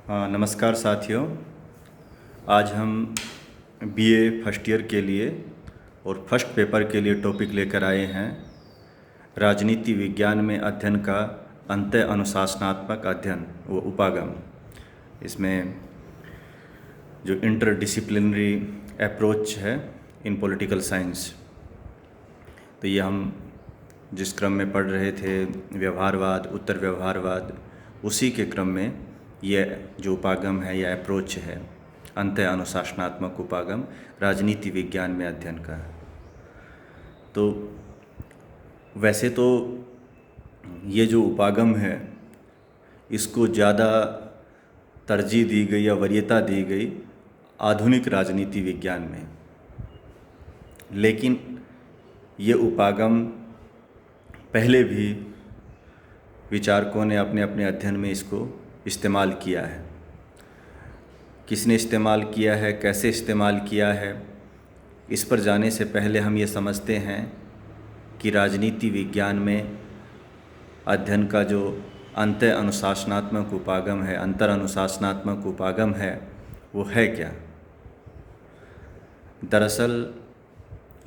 हाँ, नमस्कार साथियों। आज हम बीए फर्स्ट ईयर के लिए और फर्स्ट पेपर के लिए टॉपिक लेकर आए हैं, राजनीति विज्ञान में अध्ययन का अंतः अनुशासनात्मक अध्ययन व उपागम। इसमें जो इंटरडिसिप्लिनरी अप्रोच है इन पॉलिटिकल साइंस, तो ये हम जिस क्रम में पढ़ रहे थे व्यवहारवाद, उत्तर व्यवहारवाद, उसी के क्रम में ये जो उपागम है, यह अप्रोच है अंतः अनुशासनात्मक उपागम राजनीति विज्ञान में अध्ययन का। तो वैसे तो ये जो उपागम है, इसको ज़्यादा तरजीह दी गई या वरीयता दी गई आधुनिक राजनीति विज्ञान में, लेकिन ये उपागम पहले भी विचारकों ने अपने अपने अध्ययन में इसको इस्तेमाल किया है। किसने इस्तेमाल किया है, कैसे इस्तेमाल किया है, इस पर जाने से पहले हम ये समझते हैं कि राजनीति विज्ञान में अध्ययन का जो अंतः अनुशासनात्मक उपागम है, अंतर अनुशासनात्मक उपागम है, वो है क्या। दरअसल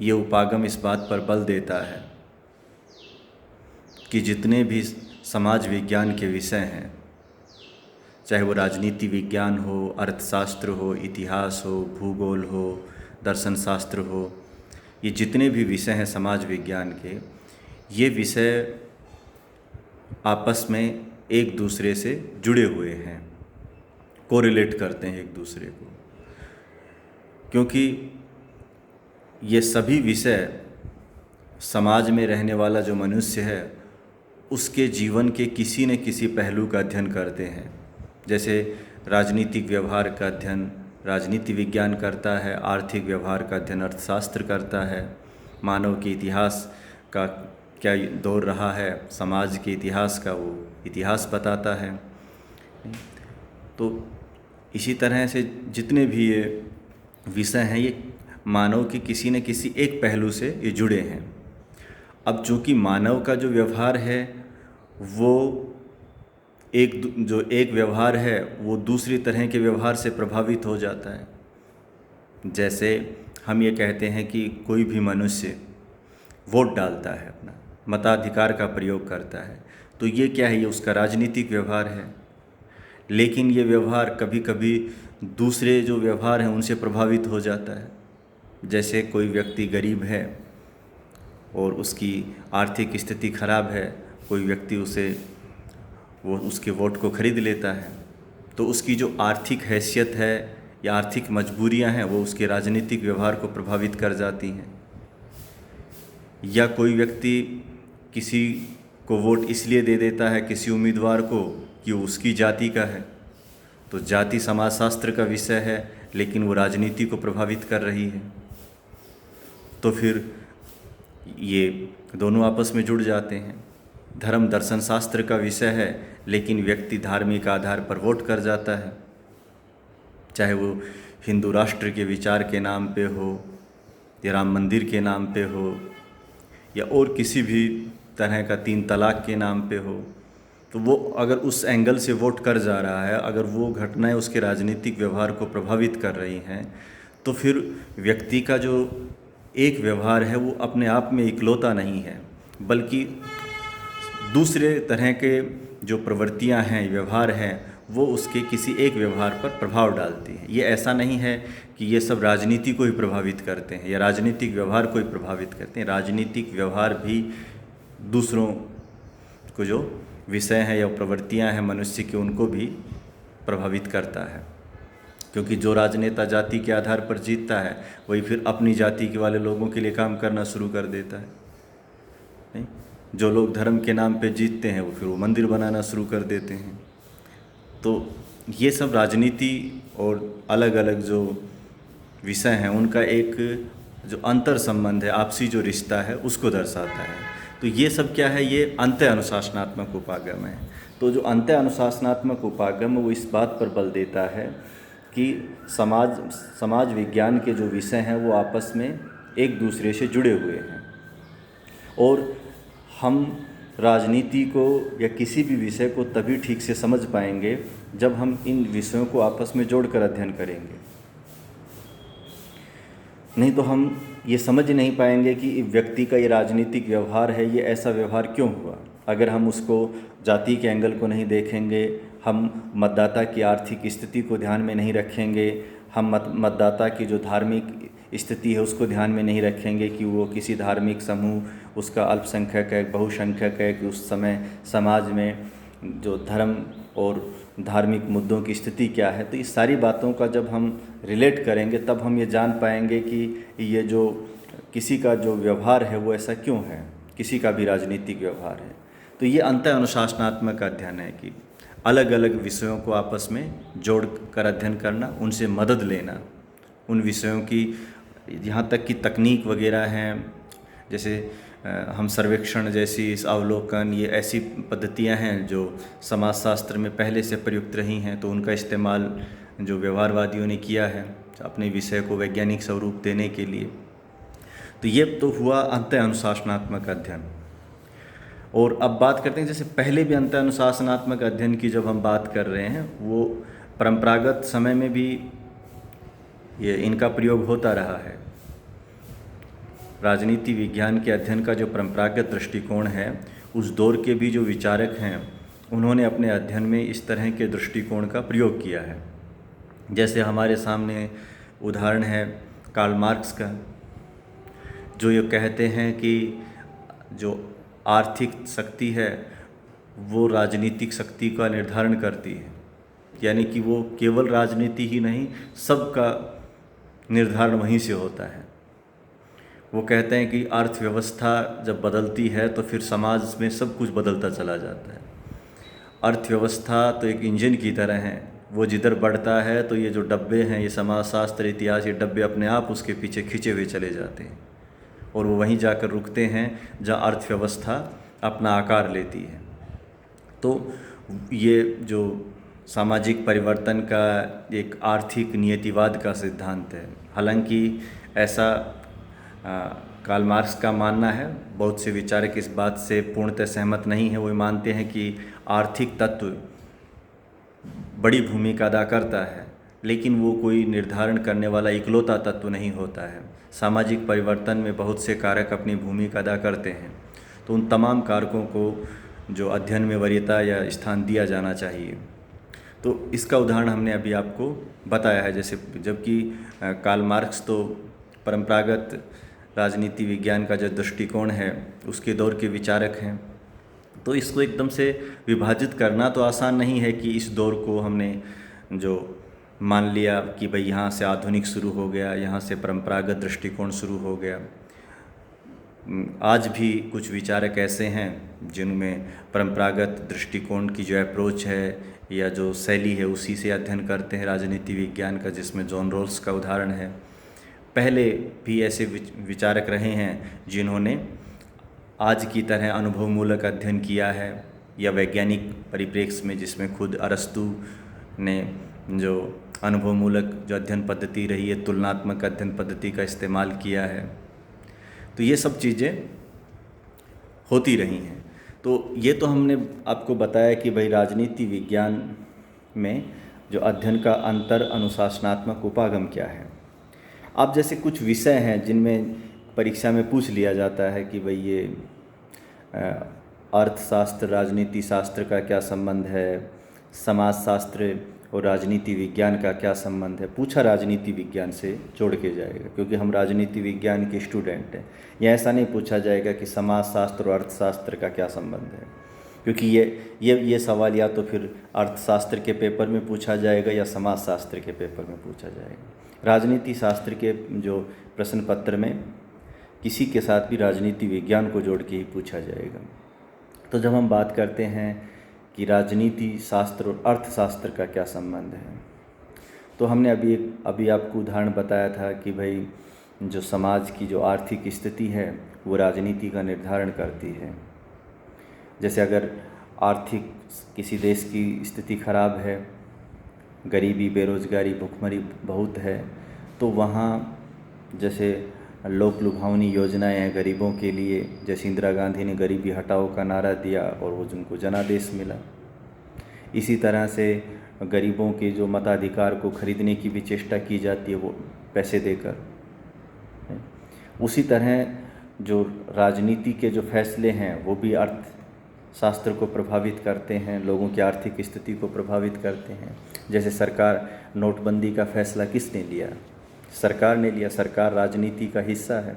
ये उपागम इस बात पर बल देता है कि जितने भी समाज विज्ञान के विषय हैं, चाहे वो राजनीति विज्ञान हो, अर्थशास्त्र हो, इतिहास हो, भूगोल हो, दर्शन शास्त्र हो, ये जितने भी विषय हैं समाज विज्ञान के, ये विषय आपस में एक दूसरे से जुड़े हुए हैं, कोरिलेट करते हैं एक दूसरे को, क्योंकि ये सभी विषय समाज में रहने वाला जो मनुष्य है उसके जीवन के किसी न किसी पहलू का अध्ययन करते हैं। जैसे राजनीतिक व्यवहार का अध्ययन राजनीति विज्ञान करता है, आर्थिक व्यवहार का अध्ययन अर्थशास्त्र करता है, मानव के इतिहास का क्या दौर रहा है, समाज के इतिहास का वो इतिहास बताता है। तो इसी तरह से जितने भी ये विषय हैं, ये मानव के किसी न किसी एक पहलू से ये जुड़े हैं। अब चूँकि मानव का जो व्यवहार है वो एक व्यवहार है वो दूसरी तरह के व्यवहार से प्रभावित हो जाता है। जैसे हम ये कहते हैं कि कोई भी मनुष्य वोट डालता है, अपना मताधिकार का प्रयोग करता है, तो ये क्या है, ये उसका राजनीतिक व्यवहार है। लेकिन ये व्यवहार कभी कभी दूसरे जो व्यवहार हैं उनसे प्रभावित हो जाता है। जैसे कोई व्यक्ति गरीब है और उसकी आर्थिक स्थिति खराब है, कोई व्यक्ति वो उसके वोट को खरीद लेता है, तो उसकी जो आर्थिक हैसियत है या आर्थिक मजबूरियां हैं वो उसके राजनीतिक व्यवहार को प्रभावित कर जाती हैं। या कोई व्यक्ति किसी को वोट इसलिए दे देता है किसी उम्मीदवार को कि वो उसकी जाति का है, तो जाति समाजशास्त्र का विषय है लेकिन वो राजनीति को प्रभावित कर रही है, तो फिर ये दोनों आपस में जुड़ जाते हैं। धर्म दर्शन शास्त्र का विषय है लेकिन व्यक्ति धार्मिक आधार पर वोट कर जाता है, चाहे वो हिंदू राष्ट्र के विचार के नाम पे हो या राम मंदिर के नाम पे हो या और किसी भी तरह का 3 तलाक के नाम पे हो। तो वो अगर उस एंगल से वोट कर जा रहा है, अगर वो घटनाएं उसके राजनीतिक व्यवहार को प्रभावित कर रही हैं, तो फिर व्यक्ति का जो एक व्यवहार है वो अपने आप में इकलौता नहीं है, बल्कि दूसरे तरह के जो प्रवृत्तियां हैं, व्यवहार हैं, वो उसके किसी एक व्यवहार पर प्रभाव डालती हैं। ये ऐसा नहीं है कि ये सब राजनीति को ही प्रभावित करते हैं या राजनीतिक व्यवहार को ही प्रभावित करते हैं। राजनीतिक व्यवहार भी दूसरों को जो विषय हैं या प्रवृत्तियां हैं मनुष्य की, उनको भी प्रभावित करता है, क्योंकि जो राजनेता जाति के आधार पर जीतता है वही फिर अपनी जाति के वाले लोगों के लिए काम करना शुरू कर देता है। नहीं, जो लोग धर्म के नाम पे जीतते हैं वो फिर वो मंदिर बनाना शुरू कर देते हैं। तो ये सब राजनीति और अलग अलग जो विषय हैं उनका एक जो अंतर संबंध है, आपसी जो रिश्ता है, उसको दर्शाता है। तो ये सब क्या है, ये अंतः अनुशासनात्मक उपागम है। तो जो अंतः अनुशासनात्मक उपागम वो इस बात पर बल देता है कि समाज विज्ञान के जो विषय हैं वो आपस में एक दूसरे से जुड़े हुए हैं, और हम राजनीति को या किसी भी विषय को तभी ठीक से समझ पाएंगे जब हम इन विषयों को आपस में जोड़कर अध्ययन करेंगे। नहीं तो हम ये समझ नहीं पाएंगे कि व्यक्ति का ये राजनीतिक व्यवहार है, ये ऐसा व्यवहार क्यों हुआ। अगर हम उसको जाति के एंगल को नहीं देखेंगे, हम मतदाता की आर्थिक स्थिति को ध्यान में नहीं रखेंगे, हम मतदाता की जो धार्मिक स्थिति है उसको ध्यान में नहीं रखेंगे कि वो किसी धार्मिक समूह, उसका अल्पसंख्यक है, बहुसंख्यक है, कि उस समय समाज में जो धर्म और धार्मिक मुद्दों की स्थिति क्या है, तो इस सारी बातों का जब हम रिलेट करेंगे तब हम ये जान पाएंगे कि ये जो किसी का जो व्यवहार है वो ऐसा क्यों है, किसी का भी राजनीतिक व्यवहार है। तो ये अंतः अनुशासनात्मक अध्ययन है कि अलग अलग विषयों को आपस में जोड़ कर अध्ययन करना, उनसे मदद लेना, उन विषयों की यहाँ तक कि तकनीक वगैरह हैं, जैसे हम सर्वेक्षण जैसी, इस अवलोकन, ये ऐसी पद्धतियाँ हैं जो समाजशास्त्र में पहले से प्रयुक्त रही हैं, तो उनका इस्तेमाल जो व्यवहारवादियों ने किया है अपने विषय को वैज्ञानिक स्वरूप देने के लिए। तो ये तो हुआ अंतः अनुशासनात्मक अध्ययन। और अब बात करते हैं, जैसे पहले भी अंतः अनुशासनात्मक अध्ययन की जब हम बात कर रहे हैं, वो परंपरागत समय में भी ये इनका प्रयोग होता रहा है। राजनीति विज्ञान के अध्ययन का जो परंपरागत दृष्टिकोण है, उस दौर के भी जो विचारक हैं उन्होंने अपने अध्ययन में इस तरह के दृष्टिकोण का प्रयोग किया है। जैसे हमारे सामने उदाहरण है कार्ल मार्क्स का, जो ये कहते हैं कि जो आर्थिक शक्ति है वो राजनीतिक शक्ति का निर्धारण करती है, यानी कि वो केवल राजनीति ही नहीं, सबका निर्धारण वहीं से होता है। वो कहते हैं कि अर्थव्यवस्था जब बदलती है तो फिर समाज में सब कुछ बदलता चला जाता है। अर्थव्यवस्था तो एक इंजन की तरह है, वो जिधर बढ़ता है तो ये जो डब्बे हैं, ये समाजशास्त्र, इतिहास, ये डब्बे अपने आप उसके पीछे खींचे हुए चले जाते हैं और वो वहीं जाकर रुकते हैं जहाँ अर्थव्यवस्था अपना आकार लेती है। तो ये जो सामाजिक परिवर्तन का एक आर्थिक नियतिवाद का सिद्धांत है। हालांकि ऐसा कार्ल मार्क्स का मानना है, बहुत से विचारक इस बात से पूर्णतः सहमत नहीं है। वो मानते हैं कि आर्थिक तत्व बड़ी भूमिका अदा करता है, लेकिन वो कोई निर्धारण करने वाला इकलौता तत्व नहीं होता है। सामाजिक परिवर्तन में बहुत से कारक अपनी भूमिका अदा करते हैं, तो उन तमाम कारकों को जो अध्ययन में वरीयता या स्थान दिया जाना चाहिए। तो इसका उदाहरण हमने अभी आपको बताया है। जैसे जबकि कार्ल मार्क्स तो परंपरागत राजनीति विज्ञान का जो दृष्टिकोण है उसके दौर के विचारक हैं, तो इसको एकदम से विभाजित करना तो आसान नहीं है कि इस दौर को हमने जो मान लिया कि भाई यहाँ से आधुनिक शुरू हो गया, यहाँ से परंपरागत दृष्टिकोण शुरू हो गया। आज भी कुछ विचारक ऐसे हैं जिनमें परंपरागत दृष्टिकोण की जो अप्रोच है या जो शैली है उसी से अध्ययन करते हैं राजनीति विज्ञान का, जिसमें जॉन रॉल्स का उदाहरण है। पहले भी ऐसे विचारक रहे हैं जिन्होंने आज की तरह अनुभवमूलक अध्ययन किया है या वैज्ञानिक परिप्रेक्ष्य में, जिसमें खुद अरस्तु ने जो अनुभवमूलक जो अध्ययन पद्धति रही है, तुलनात्मक अध्ययन पद्धति का इस्तेमाल किया है। तो ये सब चीज़ें होती रही हैं। तो ये तो हमने आपको बताया कि भाई राजनीति विज्ञान में जो अध्ययन का अंतर अनुशासनात्मक उपागम क्या है। अब जैसे कुछ विषय हैं जिनमें परीक्षा में पूछ लिया जाता है कि भाई ये अर्थशास्त्र राजनीति शास्त्र का क्या संबंध है, समाजशास्त्र और राजनीति विज्ञान का क्या संबंध है। पूछा राजनीति विज्ञान से जोड़ के जाएगा, क्योंकि हम राजनीति विज्ञान के स्टूडेंट हैं। या ऐसा नहीं पूछा जाएगा कि समाजशास्त्र और अर्थशास्त्र का क्या संबंध है, क्योंकि ये सवाल या तो फिर अर्थशास्त्र के पेपर में पूछा जाएगा या समाजशास्त्र के पेपर में पूछा जाएगा। राजनीति शास्त्र के जो प्रश्न पत्र में किसी के साथ भी राजनीति विज्ञान को जोड़ के ही पूछा जाएगा। तो जब हम बात करते हैं कि राजनीति शास्त्र और अर्थशास्त्र का क्या संबंध है, तो हमने अभी आपको उदाहरण बताया था कि भाई जो समाज की जो आर्थिक स्थिति है वो राजनीति का निर्धारण करती है। जैसे अगर आर्थिक किसी देश की स्थिति खराब है, गरीबी, बेरोजगारी, भुखमरी बहुत है, तो वहाँ जैसे लोक लुभावनी योजनाएं हैं गरीबों के लिए, जैसे इंदिरा गांधी ने गरीबी हटाओ का नारा दिया और वो जिनको जनादेश मिला। इसी तरह से गरीबों के जो मताधिकार को खरीदने की भी चेष्टा की जाती है, वो पैसे देकर। उसी तरह जो राजनीति के जो फैसले हैं वो भी अर्थशास्त्र को प्रभावित करते हैं, लोगों की आर्थिक स्थिति को प्रभावित करते हैं। जैसे सरकार नोटबंदी का फैसला किसने लिया? सरकार ने लिया। सरकार राजनीति का हिस्सा है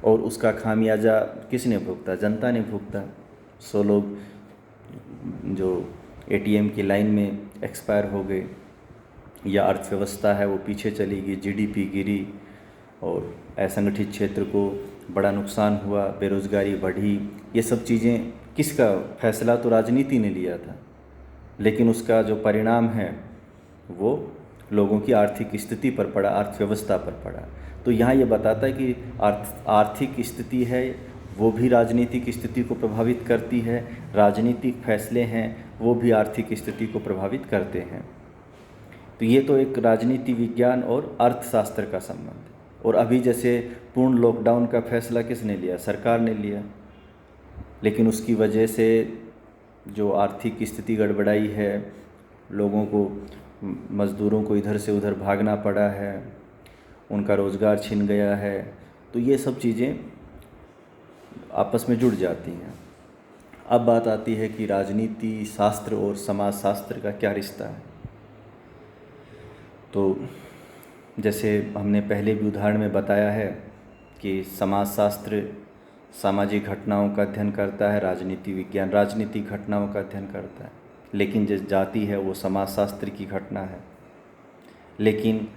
और उसका खामियाजा किसने भुगता? जनता ने भुगता। 100 लोग जो एटीएम की लाइन में एक्सपायर हो गए, या अर्थव्यवस्था है वो पीछे चली गई, जीडीपी गिरी और असंगठित क्षेत्र को बड़ा नुकसान हुआ, बेरोज़गारी बढ़ी। ये सब चीज़ें किसका फैसला? तो राजनीति ने लिया था, लेकिन उसका जो परिणाम है वो लोगों की आर्थिक स्थिति पर पड़ा, अर्थव्यवस्था पर पड़ा। तो यहाँ ये बताता है कि आर्थिक स्थिति है वो भी राजनीतिक स्थिति को प्रभावित करती है, राजनीतिक फैसले हैं वो भी आर्थिक स्थिति को प्रभावित करते हैं। तो ये तो एक राजनीति विज्ञान और अर्थशास्त्र का संबंध है। और अभी जैसे पूर्ण लॉकडाउन का फैसला किसने लिया? सरकार ने लिया, लेकिन उसकी वजह से जो आर्थिक स्थिति गड़बड़ाई है, लोगों को, मज़दूरों को इधर से उधर भागना पड़ा है, उनका रोज़गार छिन गया है। तो ये सब चीज़ें आपस में जुड़ जाती हैं। अब बात आती है कि राजनीति शास्त्र और समाज शास्त्र का क्या रिश्ता है। तो जैसे हमने पहले भी उदाहरण में बताया है कि समाजशास्त्र सामाजिक घटनाओं का अध्ययन करता है, राजनीति विज्ञान राजनीतिक घटनाओं का अध्ययन करता है। लेकिन जो जाति है वो समाजशास्त्र की घटना है, लेकिन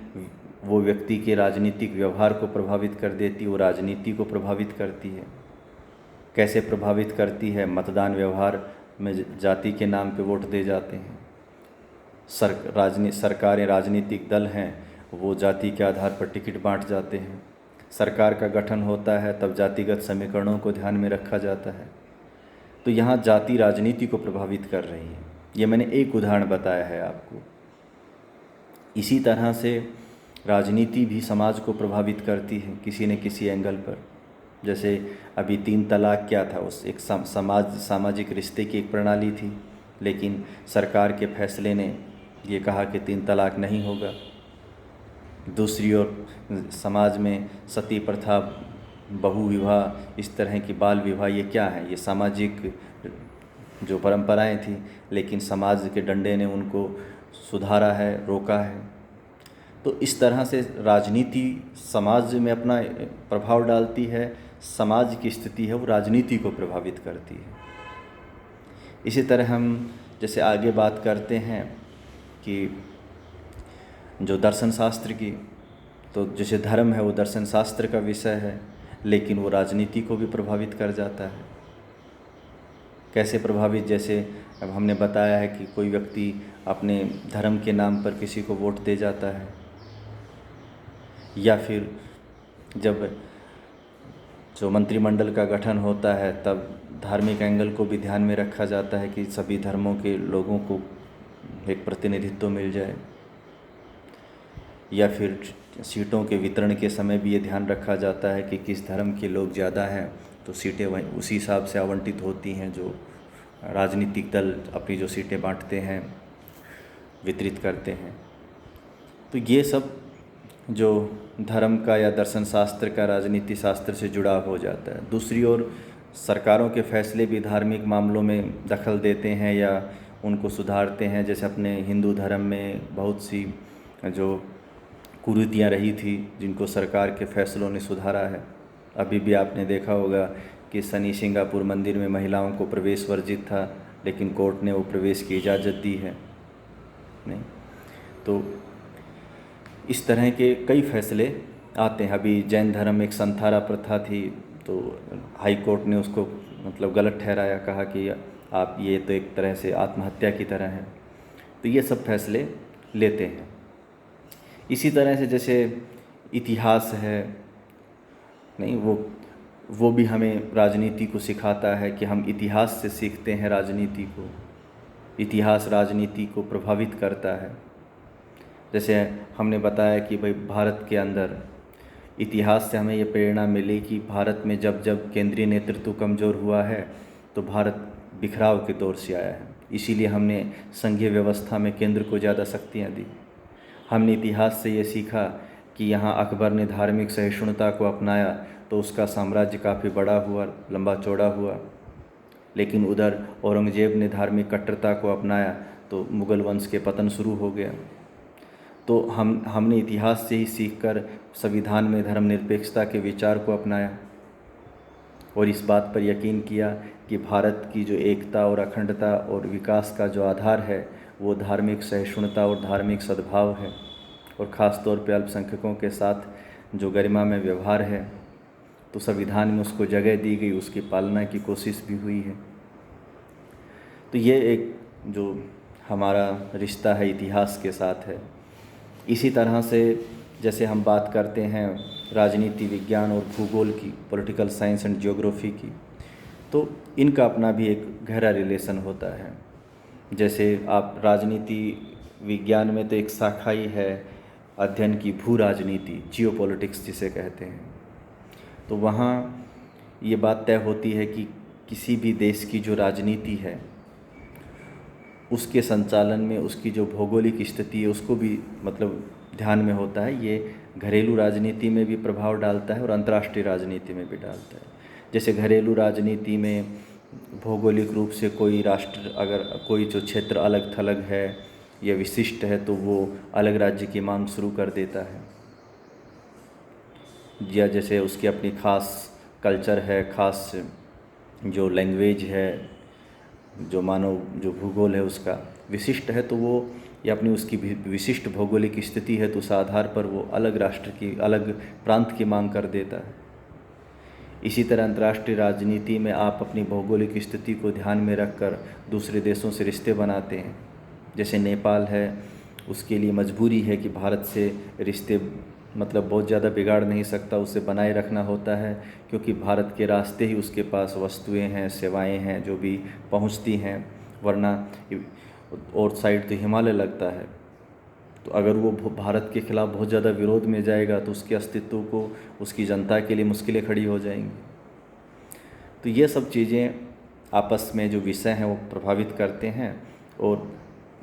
वो व्यक्ति के राजनीतिक व्यवहार को प्रभावित कर देती, वो राजनीति को प्रभावित करती है। कैसे प्रभावित करती है? मतदान व्यवहार में जाति के नाम पे वोट दे जाते हैं। सरकारें, राजनीतिक दल हैं वो जाति के आधार पर टिकट बांट जाते हैं। सरकार का गठन होता है तब जातिगत समीकरणों को ध्यान में रखा जाता है। तो यहाँ जाति राजनीति को प्रभावित कर रही है। ये मैंने एक उदाहरण बताया है आपको। इसी तरह से राजनीति भी समाज को प्रभावित करती है किसी न किसी एंगल पर। जैसे अभी 3 तलाक क्या था? उस एक सामाजिक रिश्ते की एक प्रणाली थी, लेकिन सरकार के फैसले ने ये कहा कि 3 तलाक नहीं होगा। दूसरी ओर समाज में सती प्रथा, बहु विवाह, इस तरह की बाल विवाह, ये क्या है? ये सामाजिक जो परंपराएं थी, लेकिन समाज के डंडे ने उनको सुधारा है, रोका है। तो इस तरह से राजनीति समाज में अपना प्रभाव डालती है, समाज की स्थिति है वो राजनीति को प्रभावित करती है। इसी तरह हम जैसे आगे बात करते हैं कि जो दर्शन शास्त्र की, तो जैसे धर्म है वो दर्शन शास्त्र का विषय है, लेकिन वो राजनीति को भी प्रभावित कर जाता है। कैसे प्रभावित? जैसे अब हमने बताया है कि कोई व्यक्ति अपने धर्म के नाम पर किसी को वोट दे जाता है, या फिर जब जो मंत्रिमंडल का गठन होता है तब धार्मिक एंगल को भी ध्यान में रखा जाता है कि सभी धर्मों के लोगों को एक प्रतिनिधित्व मिल जाए। या फिर सीटों के वितरण के समय भी ये ध्यान रखा जाता है कि किस धर्म के लोग ज़्यादा हैं तो सीटें वहीं उसी हिसाब से आवंटित होती हैं। जो राजनीतिक दल अपनी जो सीटें बांटते हैं, वितरित करते हैं। तो ये सब जो धर्म का या दर्शन शास्त्र का राजनीति शास्त्र से जुड़ाव हो जाता है। दूसरी ओर सरकारों के फैसले भी धार्मिक मामलों में दखल देते हैं या उनको सुधारते हैं। जैसे अपने हिंदू धर्म में बहुत सी जो कुरीतियाँ रही थी जिनको सरकार के फैसलों ने सुधारा है। अभी भी आपने देखा होगा कि शनि सिंगापुर मंदिर में महिलाओं को प्रवेश वर्जित था, लेकिन कोर्ट ने वो प्रवेश की इजाज़त दी है। नहीं तो इस तरह के कई फैसले आते हैं। अभी जैन धर्म में एक संथारा प्रथा थी, तो हाई कोर्ट ने उसको मतलब गलत ठहराया, कहा कि आप ये तो एक तरह से आत्महत्या की तरह है। तो ये सब फैसले लेते हैं। इसी तरह से जैसे इतिहास है, नहीं वो भी हमें राजनीति को सिखाता है कि हम इतिहास से सीखते हैं राजनीति को। इतिहास राजनीति को प्रभावित करता है। जैसे हमने बताया कि भाई भारत के अंदर इतिहास से हमें ये प्रेरणा मिली कि भारत में जब जब केंद्रीय नेतृत्व कमज़ोर हुआ है तो भारत बिखराव के दौर से आया है। इसीलिए हमने संघीय व्यवस्था में केंद्र को ज़्यादा शक्तियाँ दी। हमने इतिहास से ये सीखा कि यहाँ अकबर ने धार्मिक सहिष्णुता को अपनाया तो उसका साम्राज्य काफ़ी बड़ा हुआ, लंबा चौड़ा हुआ, लेकिन उधर औरंगजेब ने धार्मिक कट्टरता को अपनाया तो मुग़ल वंश के पतन शुरू हो गया। तो हमने इतिहास से ही सीखकर संविधान में धर्मनिरपेक्षता के विचार को अपनाया और इस बात पर यकीन किया कि भारत की जो एकता और अखंडता और विकास का जो आधार है वो धार्मिक सहिष्णुता और धार्मिक सद्भाव है, और ख़ास तौर पे अल्पसंख्यकों के साथ जो गरिमा में व्यवहार है, तो संविधान में उसको जगह दी गई, उसकी पालना की कोशिश भी हुई है। तो ये एक जो हमारा रिश्ता है इतिहास के साथ है। इसी तरह से जैसे हम बात करते हैं राजनीति विज्ञान और भूगोल की, पॉलिटिकल साइंस एंड ज्योग्राफी की, तो इनका अपना भी एक गहरा रिलेशन होता है। जैसे आप राजनीति विज्ञान में तो एक शाखा ही है अध्ययन की भू राजनीति, जियोपॉलिटिक्स जिसे कहते हैं। तो वहाँ ये बात तय होती है कि किसी भी देश की जो राजनीति है उसके संचालन में उसकी जो भौगोलिक स्थिति है उसको भी मतलब ध्यान में होता है। ये घरेलू राजनीति में भी प्रभाव डालता है और अंतर्राष्ट्रीय राजनीति में भी डालता है। जैसे घरेलू राजनीति में भौगोलिक रूप से कोई राष्ट्र अगर कोई जो क्षेत्र अलग थलग है या विशिष्ट है तो वो अलग राज्य की मांग शुरू कर देता है, या जैसे उसकी अपनी खास कल्चर है, खास जो लैंग्वेज है, जो मानव जो भूगोल है उसका विशिष्ट है, तो वो या अपनी उसकी विशिष्ट भौगोलिक स्थिति है तो उस आधार पर वो अलग राष्ट्र की, अलग प्रांत की मांग कर देता है। इसी तरह अंतर्राष्ट्रीय राजनीति में आप अपनी भौगोलिक स्थिति को ध्यान में रखकर दूसरे देशों से रिश्ते बनाते हैं। जैसे नेपाल है, उसके लिए मजबूरी है कि भारत से रिश्ते मतलब बहुत ज़्यादा बिगाड़ नहीं सकता, उसे बनाए रखना होता है, क्योंकि भारत के रास्ते ही उसके पास वस्तुएं हैं, सेवाएं हैं जो भी पहुंचती हैं, वरना और साइड तो हिमालय लगता है। तो अगर वो भारत के खिलाफ़ बहुत ज़्यादा विरोध में जाएगा तो उसके अस्तित्व को, उसकी जनता के लिए मुश्किलें खड़ी हो जाएंगी। तो ये सब चीज़ें आपस में जो विषय हैं वो प्रभावित करते हैं, और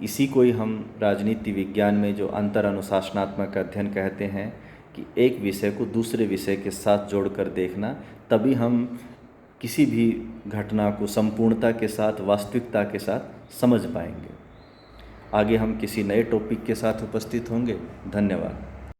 इसी को ही हम राजनीति विज्ञान में जो अंतर अनुशासनात्मक अध्ययन कहते हैं कि एक विषय को दूसरे विषय के साथ जोड़कर देखना, तभी हम किसी भी घटना को संपूर्णता के साथ, वास्तविकता के साथ समझ पाएंगे। आगे हम किसी नए टॉपिक के साथ उपस्थित होंगे। धन्यवाद।